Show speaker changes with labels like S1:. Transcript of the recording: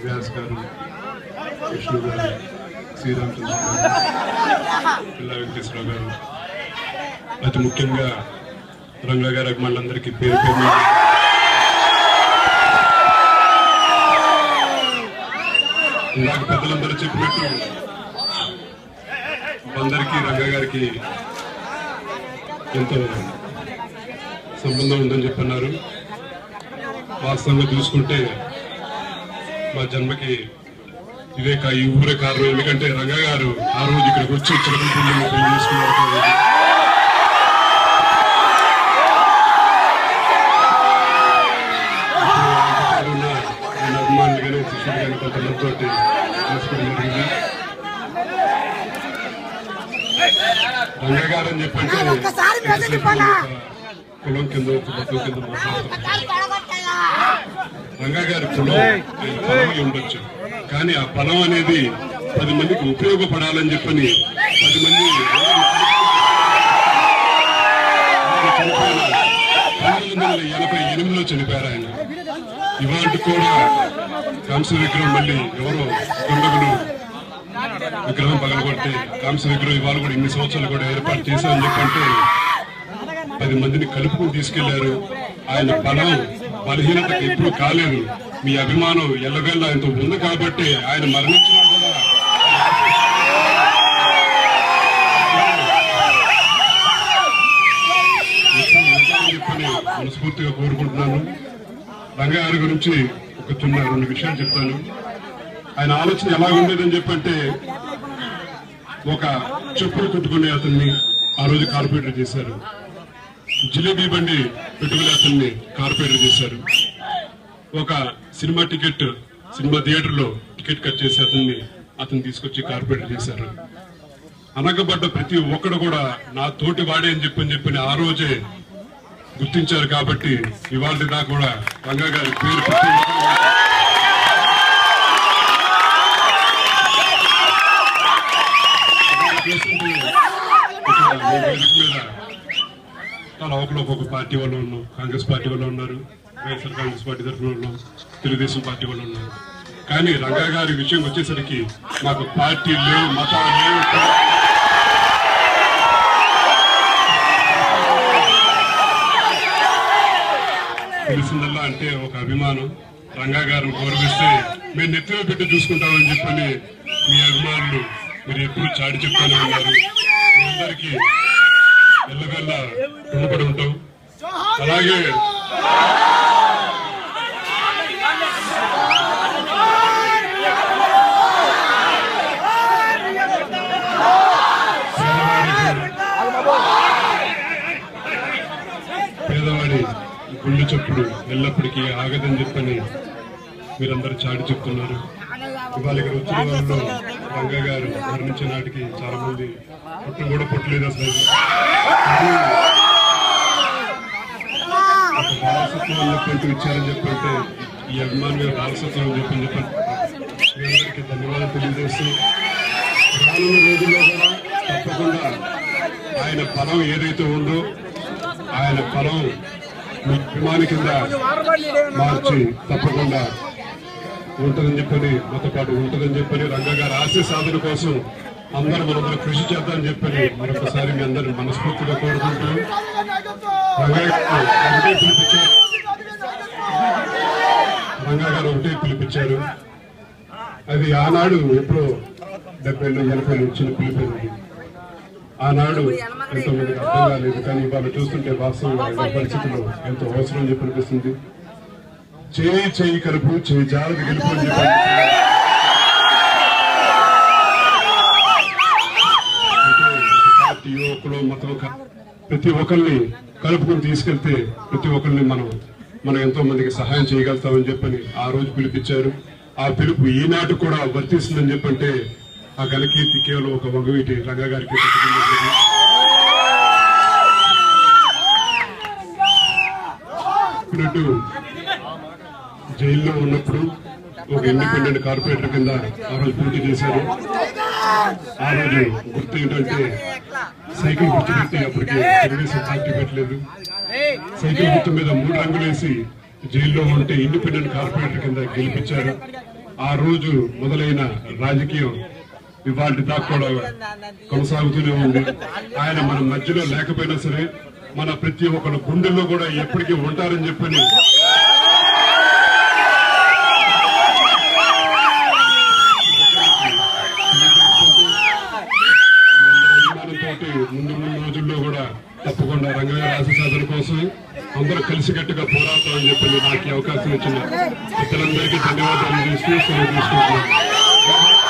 S1: వ్యాస్ గారు, విష్ణు గారు, శ్రీరామచంద్ర పిల్లా వెంకటేశ్వరరావు గారు, అతి ముఖ్యంగా రంగా గారి అభిమానులందరికీ పేరు పేరు ఇందాక పెద్దలందరూ చెప్పినట్టు అందరికీ రంగా గారికి ఎంతో సంబంధం ఉందని చెప్పన్నారు. వాస్తవంగా చూసుకుంటే మా జన్మకి ఇదే ఈ ఊరే కారణం. ఎందుకంటే రంగా గారు ఆ రోజు ఇక్కడికి వచ్చి చిరకలపల్లి పెళ్లి చేసుకున్నారు. ఆయన అభిమానులు కానీ శిష్యులు కానీ కొంతమందితో చేసుకోవడం జరిగింది. రంగా గారు అని చెప్పంటే కులం కింద బతుకు కింద రంగా గారి కులం బలం ఉండొచ్చు, కానీ ఆ బలం అనేది 10 మందికి ఉపయోగపడాలని చెప్పని 10 మంది 1988లో చనిపోయారు ఆయన. ఇవాళ కూడా కాంస విగ్రహం మళ్ళీ ఎవరో దుండగులు విగ్రహం పగలగొట్టి కాంస విగ్రహం ఇవాళ కూడా ఇన్ని సంవత్సరాలు కూడా ఏర్పాటు చేశామని చెప్పంటే 10 మందిని కలుపుకుని తీసుకెళ్లారు. ఆయన బలం బలహీనతకు ఎప్పుడు కాలేదు. మీ అభిమానం ఎల్లవేళ్ళ ఆయనతో ఉంది కాబట్టి ఆయన మరణించినా కూడా చెప్పని మనస్ఫూర్తిగా కోరుకుంటున్నాను. రంగా గారి గురించి ఒక చిన్న 2 విషయాలు చెప్తాను. ఆయన ఆలోచన ఎలా ఉండేదని చెప్పంటే, ఒక చెప్పులు కుట్టుకునే అతన్ని ఆ రోజు కార్పొరేటర్ చేశారు. జిలేబీ బండి పెట్టుకునే అతన్ని కార్పొరేటర్ చేశారు. ఒక సినిమా థియేటర్ లో టికెట్ కట్ చేసి అతన్ని తీసుకొచ్చి కార్పొరేటర్ చేశారు. అనగబడ్డ ప్రతి ఒక్కడు కూడా నా తోటి వాడే అని చెప్పని ఆ రోజే గుర్తించారు. కాబట్టి ఇవాళ దాకా కూడా రంగా గారి పేరు మీద చాలా ఒక్కొక్క పార్టీ వాళ్ళు ఉన్నాం. కాంగ్రెస్ పార్టీ వాళ్ళు ఉన్నారు, వైఎస్ఆర్ కాంగ్రెస్ పార్టీ తరఫున ఉన్నాం, తెలుగుదేశం పార్టీ వాళ్ళు ఉన్నారు. కానీ రంగా గారి విషయం వచ్చేసరికి మాకు పార్టీ లేవు, మతాలు లేవు. తెలిసిందల్లా అంటే ఒక అభిమానం. రంగా గారిని గౌరవిస్తే మేము నెత్తిలో పెట్టి చూసుకుంటామని చెప్పని మీ అభిమానులు మీరు ఎప్పుడు చాటి చెప్తానే ఉన్నారు. మీ అందరికీ ఎల్లవెల్ల రుణపడి ఉంటాం. అలాగే పేదవాడి గుండె చప్పుడు ఎల్లప్పటికీ ఆగదని చెప్పని మీరందరూ చాటి చెప్తున్నారు. ఇవాళ ఇక్కడ వచ్చిన వాళ్ళలో రంగా గారు మరణించిన నాటికి చాలా మంది పుట్టు కూడా పుట్టలేదు. అసలు ఒక వారసత్వం చెప్పంటూ ఇచ్చారని చెప్పంటే ఈ అభిమాని మీద వారసత్వం చెప్పని మీ అందరికీ ధన్యవాదాలు తెలియజేస్తూ, రానున్న రోజుల్లో కూడా తప్పకుండా ఆయన బలం ఏదైతే ఉందో ఆయన బలం మీ అభిమాని కింద మార్చి తప్పకుండా ఉంటుందని చెప్పని మాతో పాటు ఉంటుందని చెప్పని రంగా గారి ఆశయ సాధన కోసం మనందరూ కృషి చేద్దామని చెప్పని మరొకసారి మీ అందరూ మనస్ఫూర్తిగా కోరుకుంటూ రంగా గారు ఒకటే పిలిపించారు. అది ఆనాడు ఎప్పుడో 70 80 వచ్చిన పిలిపేది. ఆనాడు ఎంతో మందికి అర్థం కాలేదు. కానీ ఇవాళ చూస్తుంటే వాస్తవంగా పరిస్థితుల్లో ఎంతో అవసరం చెప్పి అనిపిస్తుంది. చేయి కలుపు, చేయి జాగ్రత్త గెలుపు అని చెప్పి పార్టీ యువకులు మతం ప్రతి ఒక్కరిని కలుపుకుని తీసుకెళ్తే ప్రతి ఒక్కరిని మనం ఎంతో మందికి సహాయం చేయగలుగుతామని చెప్పని ఆ రోజు పిలిపించారు. ఆ పిలుపు ఈనాటి కూడా వర్తిస్తుందని చెప్పంటే ఆ ఘనకీర్తి కేవలం ఒక వంగవీటి రంగా గారికి జైల్లో ఉన్నప్పుడు ఒక ఇండిపెండెంట్ కార్పొరేటర్ కింద ఆ రోజు పోటీ చేశారు. ఆ రోజు గుర్తు ఏంటంటే సైకిల్ గుర్తు పెట్టి అప్పటికి తెలుగుదేశం పార్టీ పెట్టలేదు. సైకిల్ గుర్తు మీద 3 రంగులు వేసి జైల్లో ఉంటే ఇండిపెండెంట్ కార్పొరేటర్ కింద గెలిపించారు. ఆ రోజు మొదలైన రాజకీయం ఇవాళ దాకా కూడా కొనసాగుతూనే ఉంది. ఆయన మన మధ్యలో లేకపోయినా సరే మన ప్రతి ఒక్కరి గుండెల్లో కూడా ఎప్పటికీ ఉంటారని చెప్పని ముందు రోజుల్లో కూడా తప్పకుండా రంగయ్య రాజసాధన కోసం అందరూ కలిసికట్టుగా పోరాడతామని చెప్పి నాకు అవకాశం ఇచ్చిన పెద్దలందరికీ ధన్యవాదాలు చేస్తూ సెలవు తీసుకుంటున్నాను.